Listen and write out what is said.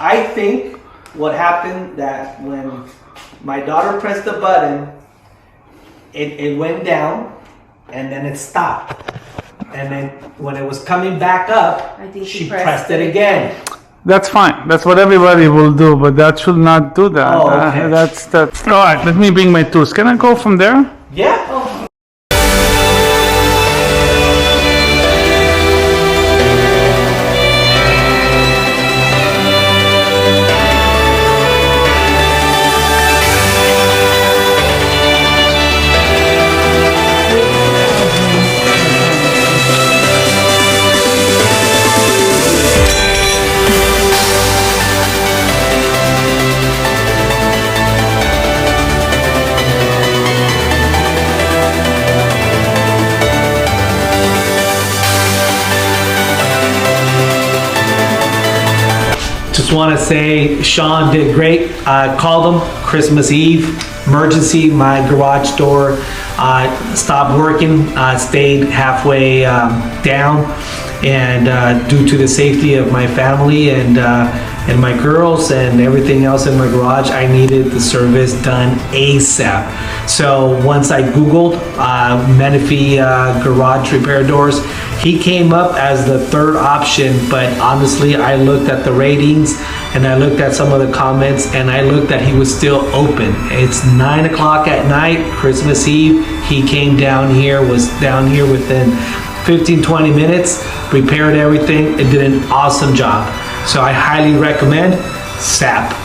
I think what happened that when my daughter pressed the button, it went down and then it stopped. And then when it was coming back up, I think she pressed it again. That's fine. That's what everybody will do, but that should not do that. Oh, okay. That's. All right, let me bring my tools. Can I go from there? Yeah. Just want to say Sean did great. I called him Christmas Eve, emergency. My garage door stopped working, stayed halfway down, and due to the safety of my family and my girls and everything else in my garage, I needed the service done ASAP. So once I Googled Menifee garage repair doors, he came up as the third option, but honestly, I looked at the ratings and I looked at some of the comments and I looked that he was still open. It's 9 o'clock at night, Christmas Eve. He came down here, was down here within 15-20 minutes, repaired everything, and did an awesome job. So I highly recommend Zaaap.